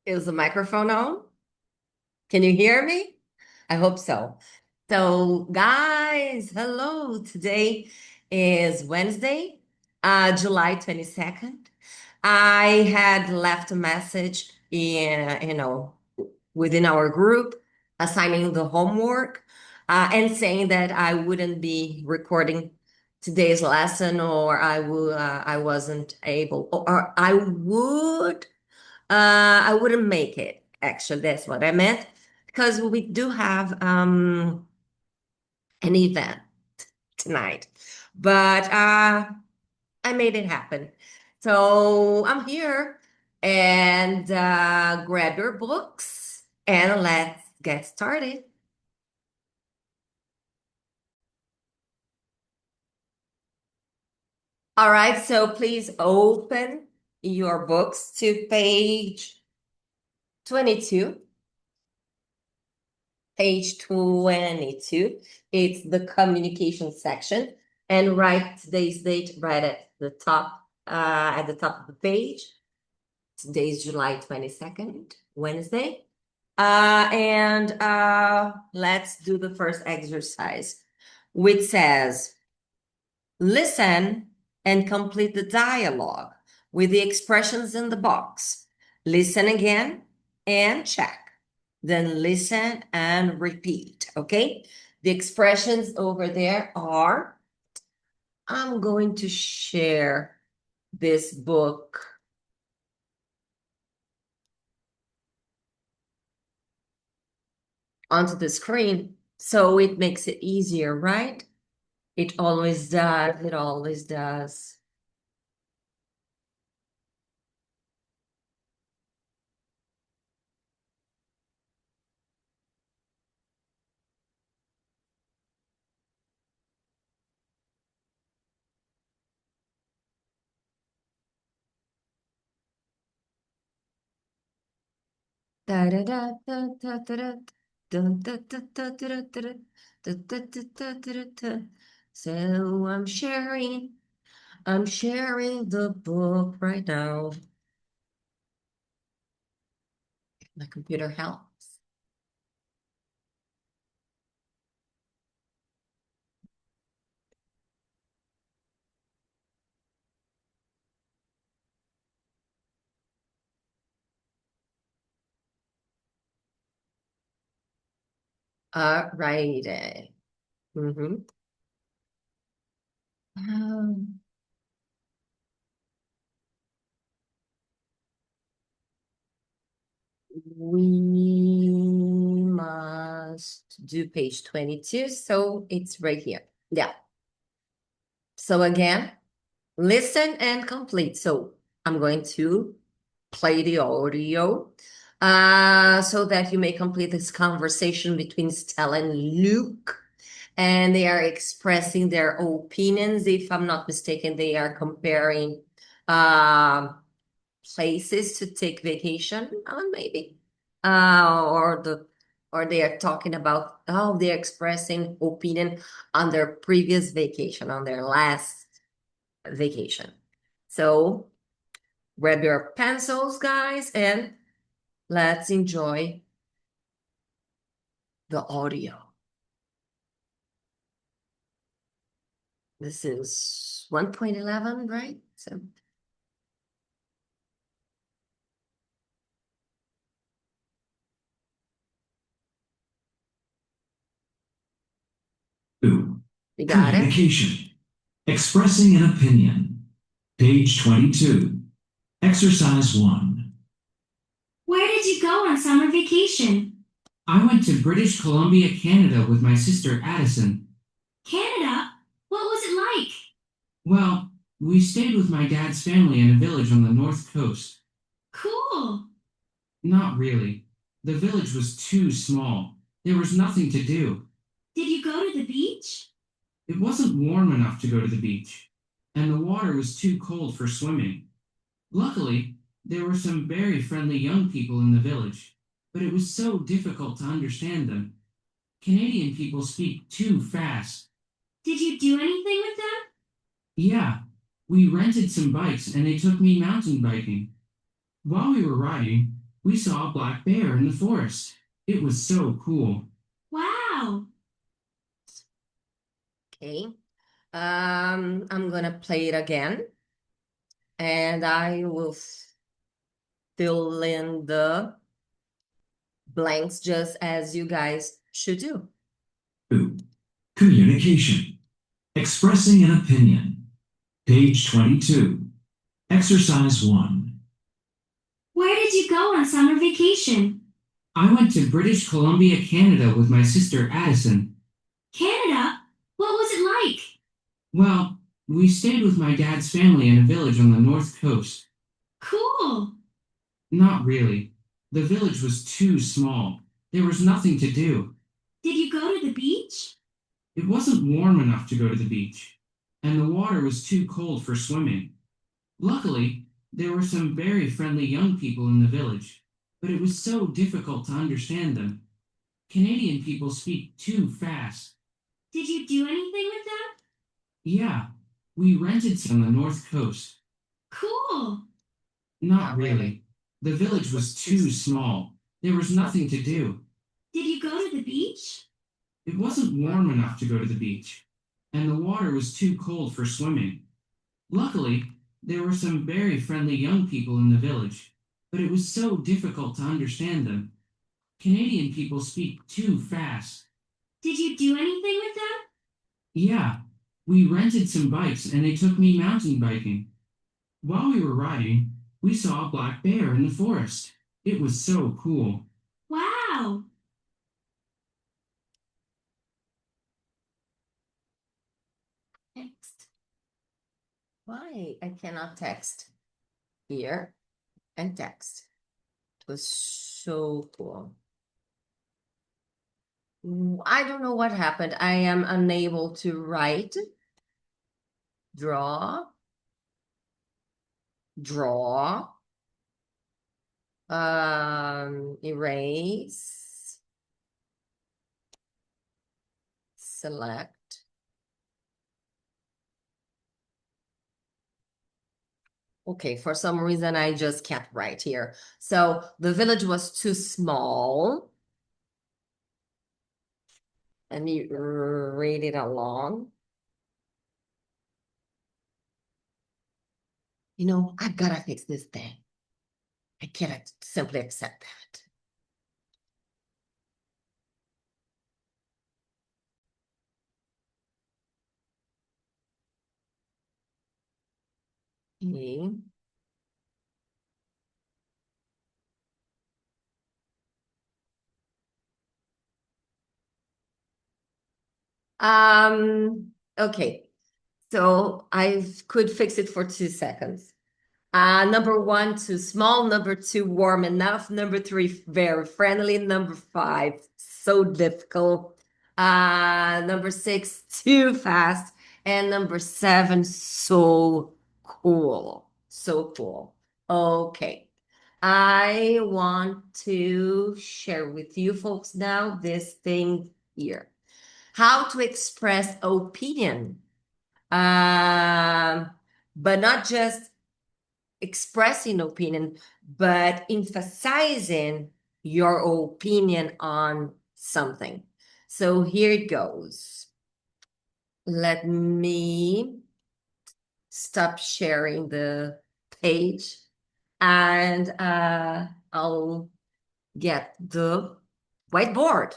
Is the microphone on? Can you hear me? I hope so. So, guys, hello. Today is Wednesday, July 22nd. I had left a message within our group assigning the homework and saying that I wouldn't be recording today's lesson or I wasn't able or I wouldn't make it. Actually, that's what I meant because we do have an event tonight, but I made it happen. So I'm here and grab your books and let's get started. All right, so please open your books to page 22. Page 22. It's the communication section. And write today's date right at the top of the page. Today is July 22nd, Wednesday. And let's do the first exercise, which says, listen and complete the dialogue with the expressions in the box. Listen again and check. Then listen and repeat, okay? The expressions over there are, I'm going to share this book onto the screen so it makes it easier, right? It always does. It always does. So I'm sharing the book right now. My computer helps. Right. Mm-hmm. Um, we must do page 22, so it's right here. Yeah. So again, listen and complete. So I'm going to play the audio so that you may complete this conversation between Stella and Luke. And they are expressing their opinions. If I'm not mistaken, they are comparing places to take vacation on, maybe. Or they are talking about, oh, they're expressing opinion on their previous vacation, on their last vacation. So grab your pencils, guys, and let's enjoy the audio. This is 1.11, right? So Two. you got it? Communication. Expressing an opinion. Page 22. Exercise 1. Where did you go on summer vacation? I went to British Columbia, Canada with my sister Addison. Canada? What was it like? Well, we stayed with my dad's family in a village on the north coast. Cool. Not really. The village was too small. There was nothing to do. Did you go to the beach? It wasn't warm enough to go to the beach, and the water was too cold for swimming. Luckily, there were some very friendly young people in the village, but it was so difficult to understand them. Canadian people speak too fast. Did you do anything with them? Yeah, we rented some bikes and they took me mountain biking. While we were riding, we saw a black bear in the forest. It was so cool. Wow. Okay. I'm gonna play it again, and I will fill in the blanks just as you guys should do. 2. Communication. Expressing an opinion. Page 22. Exercise 1. Where did you go on summer vacation? I went to British Columbia, Canada with my sister Addison. Canada? What was it like? Well, we stayed with my dad's family in a village on the north coast. Cool. Not really. The village was too small. There was nothing to do. Did you go to the beach? It wasn't warm enough to go to the beach, and the water was too cold for swimming. Luckily, there were some very friendly young people in the village, but it was so difficult to understand them. Canadian people speak too fast. Did you do anything with them? Yeah, we rented some on the north coast. Cool. Not really. The village was too small. There was nothing to do. Did you go to the beach? It wasn't warm enough to go to the beach, and the water was too cold for swimming. Luckily, there were some very friendly young people in the village, but it was so difficult to understand them. Canadian people speak too fast. Did you do anything with them? Yeah, we rented some bikes and they took me mountain biking. While we were riding, we saw a black bear in the forest. It was so cool. Wow. Text. Why I cannot text? Here and text. It was so cool. I don't know what happened. I am unable to write, draw, erase, select. Okay, for some reason I just can't write here. So the village was too small. And you read it along. You know, I've got to fix this thing. I cannot simply accept that. Okay. Okay. So I could fix it for 2 seconds. Number 1, too small. Number 2, warm enough. Number 3, very friendly. Number 5, so difficult. Number 6, too fast. And number 7, so cool. So cool. Okay. I want to share with you folks now this thing here. How to express opinion. But not just expressing opinion, but emphasizing your opinion on something. So here it goes. Let me stop sharing the page and I'll get the whiteboard,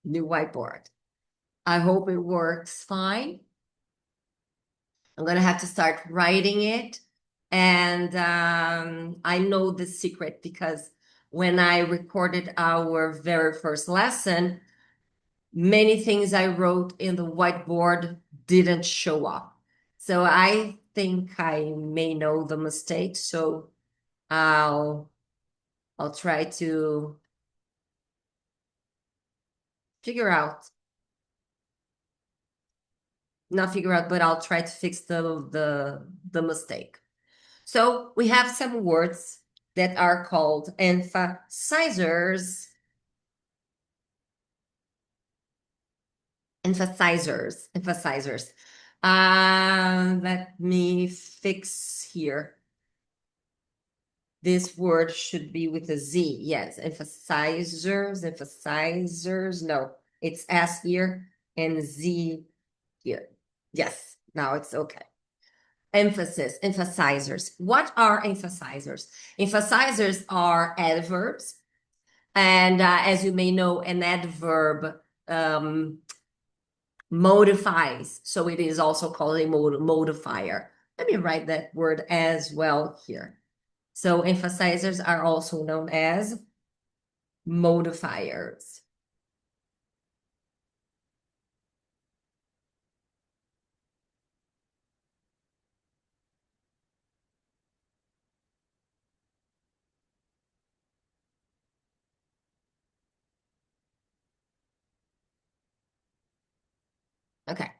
new whiteboard. I hope it works fine. I'm gonna have to start writing it. And I know the secret because when I recorded our very first lesson, many things I wrote in the whiteboard didn't show up. So I think I may know the mistake. So I'll try to figure out, not figure out, but I'll try to fix the mistake. So we have some words that are called emphasizers. Emphasizers. Let me fix here. This word should be with a Z. Yes, emphasizers. No, it's S here and Z here. Yes, now it's okay. Emphasizers. What are emphasizers? Emphasizers are adverbs. And as you may know, an adverb modifies. So it is also called a modifier. Let me write that word as well here. So emphasizers are also known as modifiers. Okay,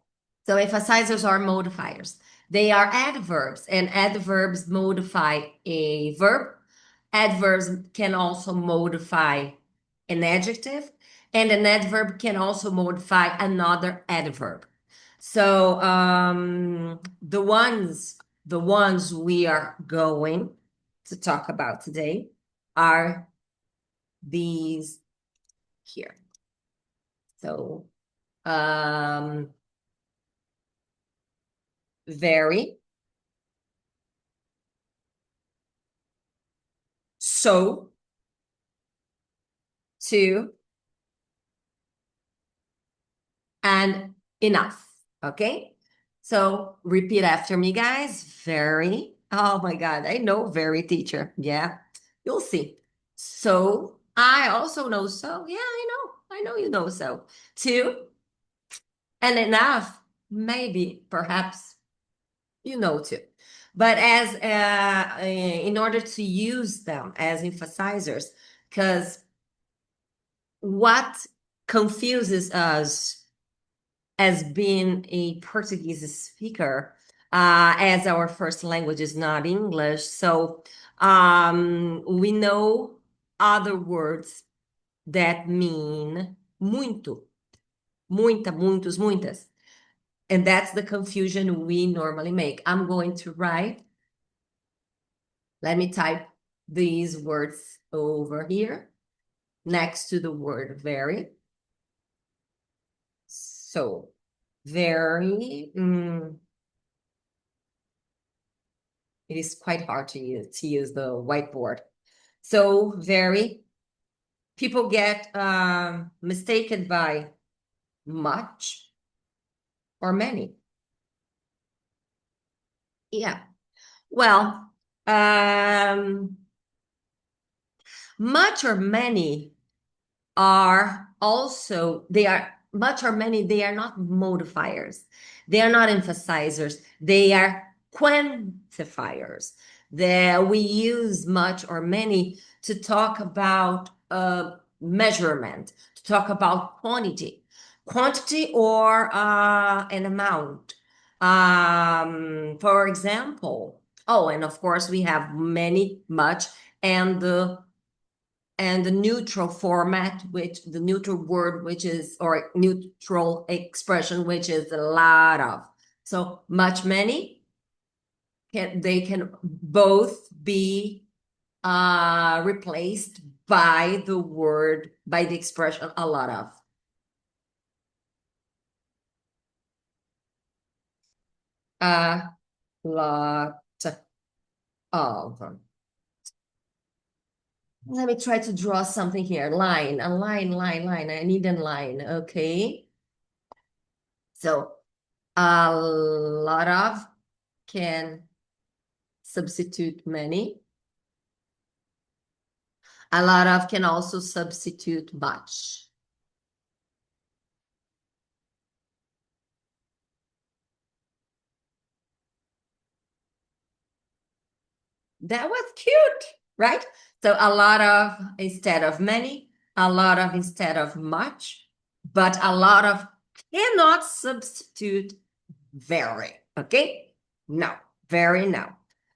so emphasizers are modifiers. They are adverbs, and adverbs modify a verb. Adverbs can also modify an adjective, and an adverb can also modify another adverb. So the ones we are going to talk about today are these here. So very, so, to, and enough. Okay, so repeat after me, guys. Very, oh my God, I know very, teacher. Yeah, you'll see. So I also know so. Yeah, I know you know so. To, and enough, maybe, perhaps you know too. But as in order to use them as emphasizers, because what confuses us as being a Portuguese speaker, as our first language is not English, so we know other words that mean muito, muita, muitos, muitas. And that's the confusion we normally make. I'm going to write. Let me type these words over here next to the word very. So, very, it is quite hard to use the whiteboard. So, very, people get mistaken by much or many. Yeah. Well, much or many are also, they are much or many, they are not modifiers. They are not emphasizers. They are quantifiers. We use much or many to talk about measurement, to talk about quantity or an amount. For example, oh, and of course we have many, much, and the neutral format, which the neutral word, which is, or neutral expression, which is a lot of. So much, many, they can both be replaced by the word, by the expression a lot of. A lot of. Let me try to draw something here. Line. I need a line. Okay. So a lot of can substitute many. A lot of can also substitute much. That was cute, right? So a lot of instead of many, a lot of instead of much, but a lot of cannot substitute very, okay? No, very no.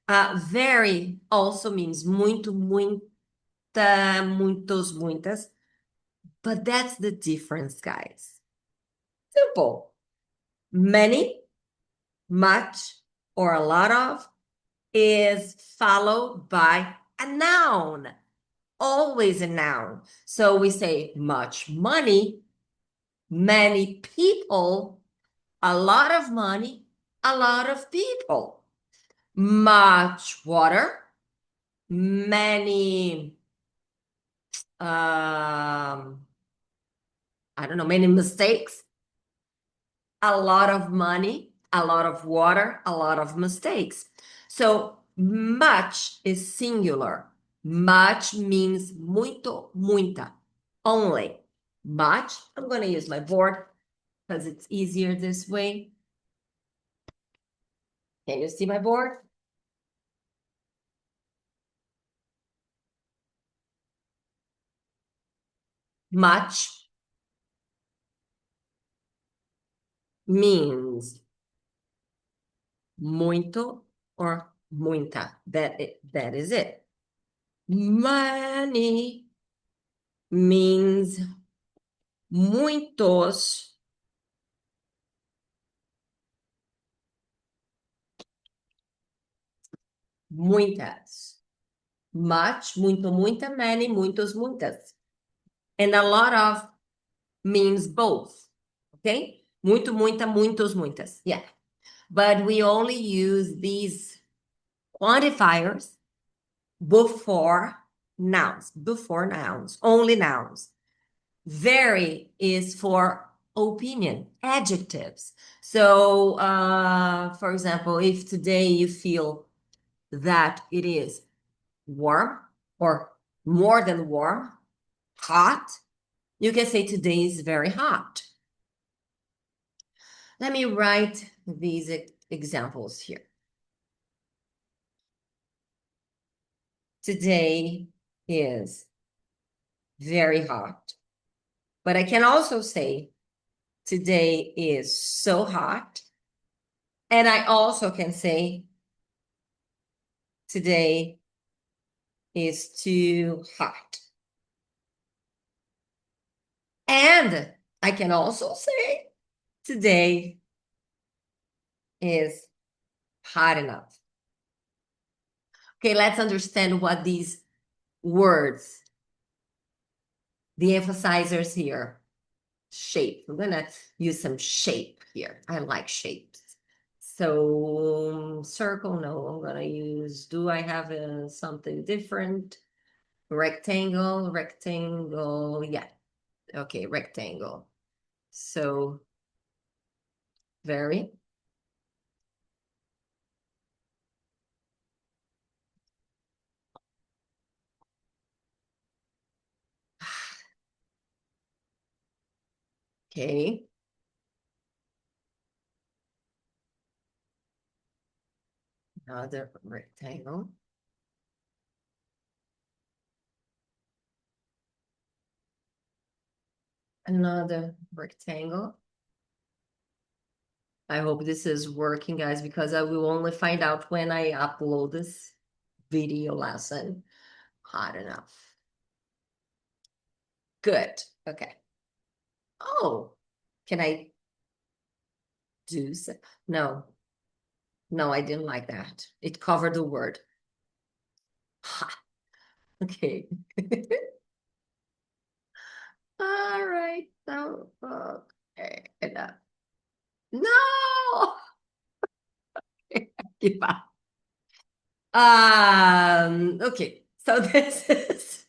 Very also means muito, muita, muitos, muitas, but that's the difference, guys. Simple. Many, much, or a lot of is followed by a noun, always a noun. So we say much money, many people, a lot of money, a lot of people. Much water, many, I don't know, many mistakes, a lot of money, a lot of water, a lot of mistakes. So much is singular. Much means muito, muita, only. Much, I'm going to use my board because it's easier this way. Can you see my board? Much means muito or muita. That is it. Money means muitos, muitas. Much, muito, muita, many, muitos, muitas. And a lot of means both. Okay? Muito, muita, muitos, muitas. Yeah. But we only use these quantifiers before nouns, only nouns. Very is for opinion, adjectives. So, for example, if today you feel that it is warm or more than warm, hot, you can say today is very hot. Let me write these examples here. Today is very hot. But I can also say today is so hot. And I also can say today is too hot. And I can also say today is hot enough. Okay, let's understand what these words, the emphasizers here, shape. I'm gonna use some shape here. I like shapes. So circle, no, I'm gonna use, do I have something different? Rectangle, yeah. Okay, rectangle. So very. Okay. Another rectangle. Another rectangle. I hope this is working, guys, because I will only find out when I upload this video lesson. Hot enough. Good. Okay. Oh, can I do so? No. No, I didn't like that. It covered the word. Ha. Okay. All right. So, okay. Enough. No. Give up. Okay. So this is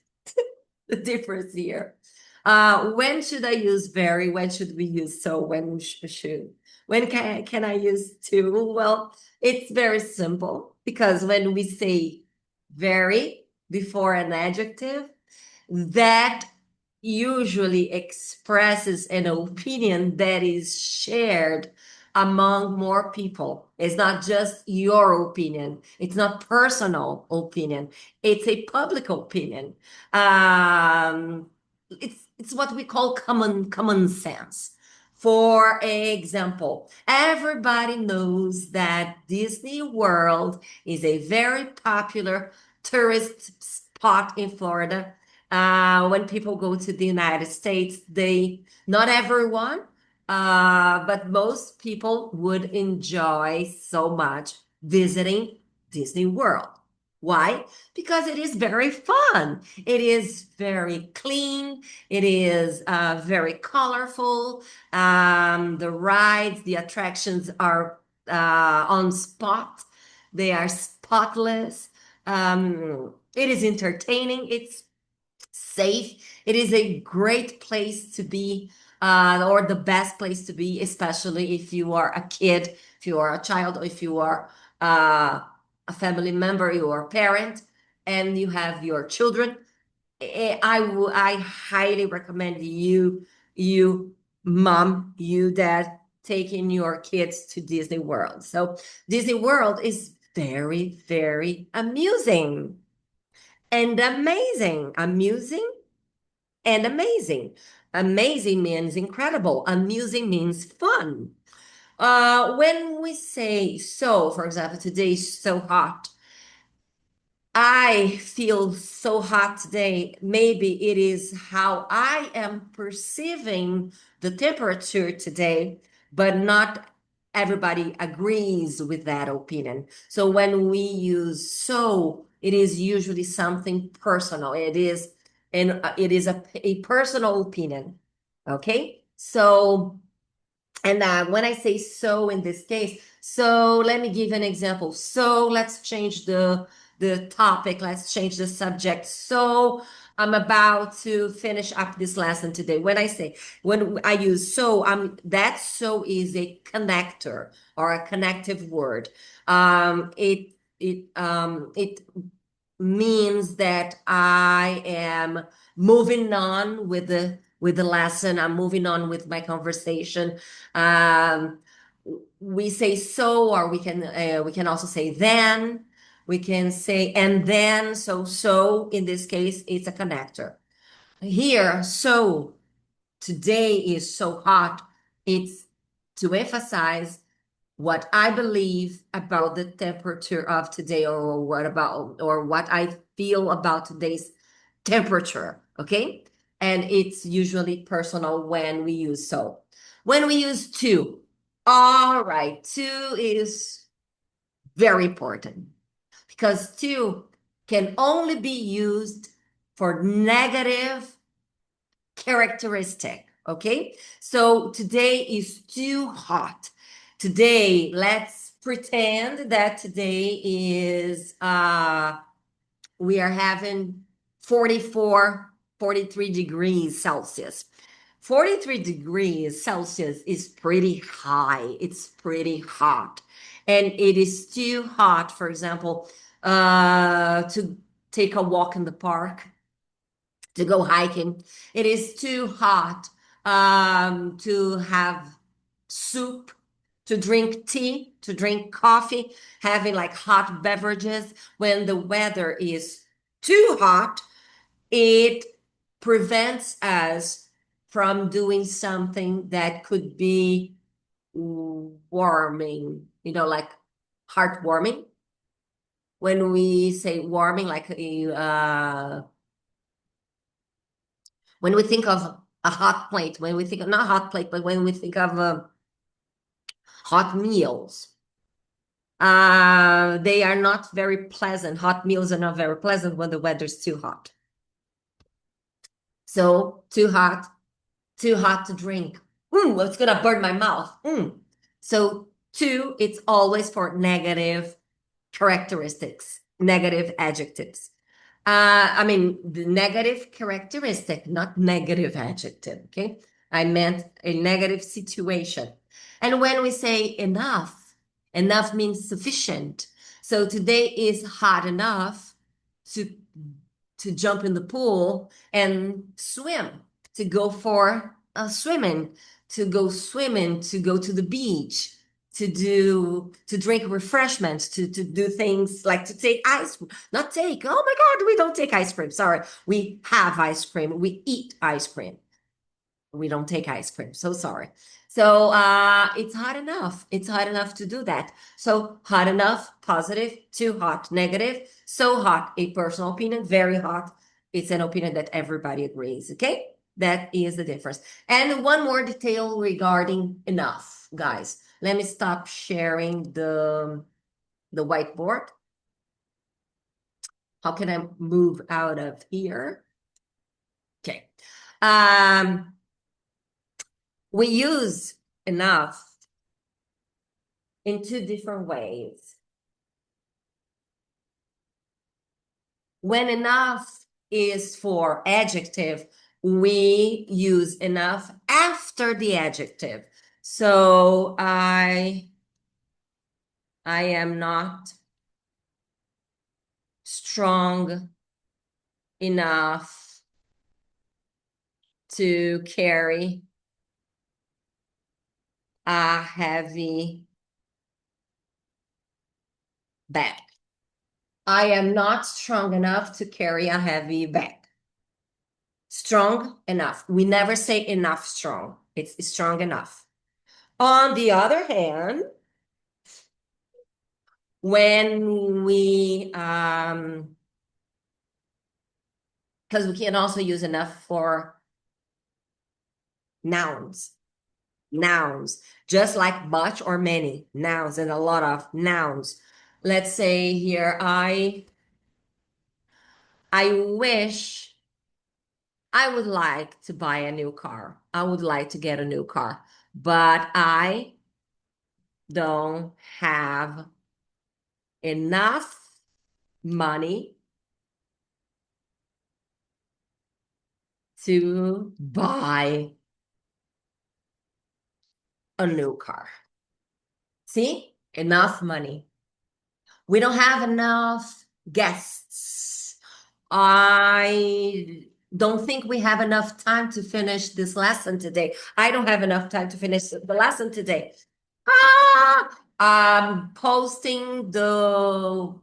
the difference here. When should I use very? When should we use so? When should? When can I use to? Well, it's very simple because when we say very before an adjective, that usually expresses an opinion that is shared among more people. It's not just your opinion. It's not personal opinion. It's a public opinion. It's what we call common sense. For example, everybody knows that Disney World is a very popular tourist spot in Florida. When people go to the United States, not everyone, but most people would enjoy so much visiting Disney World. Why? Because it is very fun. It is very clean. It is very colorful. The rides, the attractions are on spot. They are spotless. It is entertaining. It's safe. It is a great place to be, or the best place to be, especially if you are a kid, if you are a child, or if you are a family member, you are a parent, and you have your children. I highly recommend you mom, you dad, taking your kids to Disney World. So Disney World is very, very amusing and amazing. Amusing and amazing. Amazing means incredible. Amusing means fun. When we say so, for example, today is so hot. I feel so hot today. Maybe it is how I am perceiving the temperature today, but not everybody agrees with that opinion. So when we use so, it is usually something personal. It is a personal opinion. Okay? So and when I say so in this case, so let me give an example. So let's change the topic. Let's change the subject. So I'm about to finish up this lesson today. When I use so, that so is a connector or a connective word. It means that I am moving on with the lesson. I'm moving on with my conversation. Um, we say so, or we can also say then. We can say and then. So in this case, it's a connector. Here, so today is so hot. It's to emphasize what I believe about the temperature of today, or what I feel about today's temperature, okay? And it's usually personal when we use so. When we use to, all right, to is very important because to can only be used for negative characteristic. Okay, so today is too hot. Today, let's pretend that today is we are having 44, 43 degrees Celsius. 43 degrees Celsius is pretty high. It's pretty hot. And it is too hot, for example, to take a walk in the park, to go hiking. It is too hot to have soup, to drink tea, to drink coffee, having like hot beverages. When the weather is too hot, it prevents us from doing something that could be warming, like heartwarming. When we say warming, like when we think of a hot plate, when we think of not hot plate, but when we think of hot meals, they are not very pleasant. Hot meals are not very pleasant when the weather's too hot. So too hot to drink. It's gonna burn my mouth. So two, it's always for negative characteristics, negative adjectives. I mean, the negative characteristic, not negative adjective, okay? I meant a negative situation. And when we say enough, enough means sufficient. So today is hot enough to jump in the pool and swim, to go for a swimming, to go swimming, to go to the beach, to drink refreshments, to do things like to take ice, not take. Oh my God, we don't take ice cream. Sorry, we have ice cream. We eat ice cream. We don't take ice cream. So sorry. So it's hot enough. It's hot enough to do that. So hot enough, positive, too hot, negative. So hot, a personal opinion, very hot. It's an opinion that everybody agrees. Okay, that is the difference. And one more detail regarding enough, guys. Let me stop sharing the whiteboard. How can I move out of here? Okay. We use enough in two different ways. When enough is for adjective, we use enough after the adjective. So I am not strong enough to carry a heavy bag. I am not strong enough to carry a heavy bag. Strong enough. We never say enough strong. It's strong enough. On the other hand, when we, because we can also use enough for nouns. Nouns, just like much or many nouns and a lot of nouns. Let's say here, I wish I would like to buy a new car. I would like to get a new car, but I don't have enough money to buy a new car. See? Enough money. We don't have enough guests. I don't think we have enough time to finish this lesson today. I don't have enough time to finish the lesson today. I'm posting the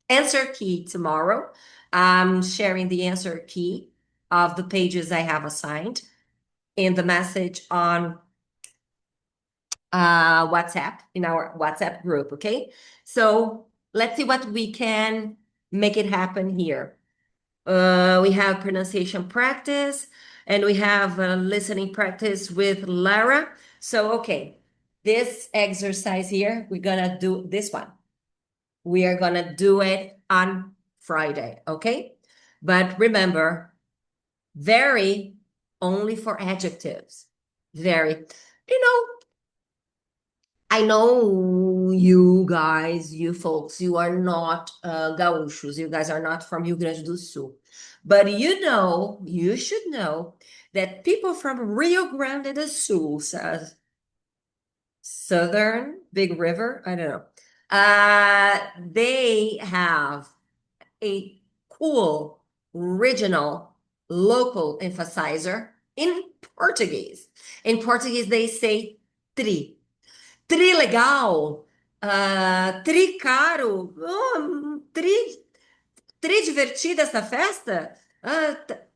answer key tomorrow. I'm sharing the answer key of the pages I have assigned in the message on WhatsApp, in our WhatsApp group, okay? So let's see what we can make it happen here. We have pronunciation practice, and we have listening practice with Lara. So, okay, this exercise here, we're gonna do this one. We are gonna do it on Friday, okay? But remember, very only for adjectives. Very, I know you guys, you folks, you are not gaúchos. You guys are not from Rio Grande do Sul. But you should know that people from Rio Grande do Sul, Southern Big River, I don't know, they have a cool, original, local emphasizer in Portuguese. In Portuguese, they say tri. Tri legal, tri caro, tri divertida essa festa,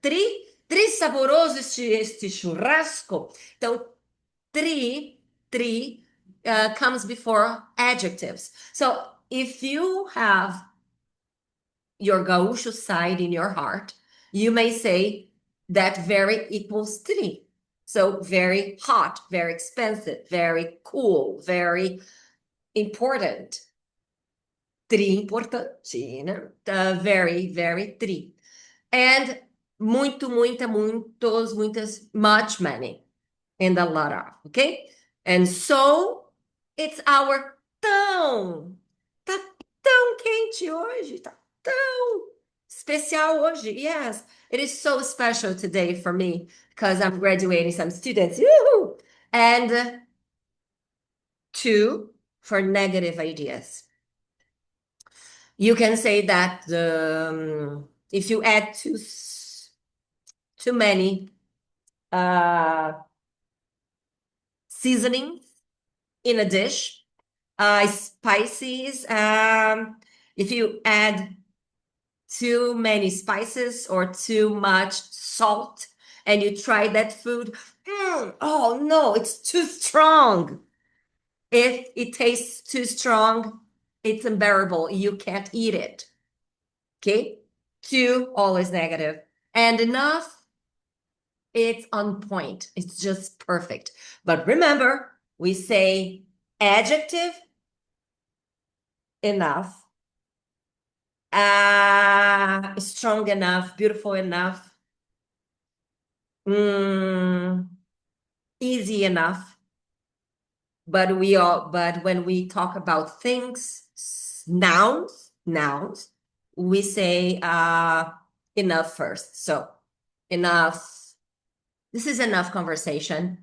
tri saboroso este churrasco. Então, tri comes before adjectives. So, if you have your gaúcho side in your heart, you may say that very equals tri. So very hot, very expensive, very cool, very important. Tri importante, né? Very, very tri. And muitas, much money. And a lot of, okay? And so, it's our tão. Tá tão quente hoje, tá tão especial hoje. Yes, it is so special today for me because I'm graduating some students. Yoo-hoo! And two, for negative ideas. You can say that if you add too many seasonings in a dish, spices, if you add too many spices or too much salt and you try that food, oh no, it's too strong. If it tastes too strong, it's unbearable. You can't eat it. Okay? Two, always negative. And enough, it's on point. It's just perfect. But remember, we say adjective, enough, Strong enough, beautiful enough, easy enough. But when we talk about things, nouns, we say enough first. So enough. This is enough conversation.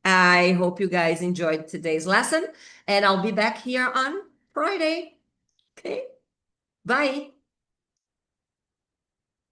I hope you guys enjoyed today's lesson, and I'll be back here on Friday. Okay, bye.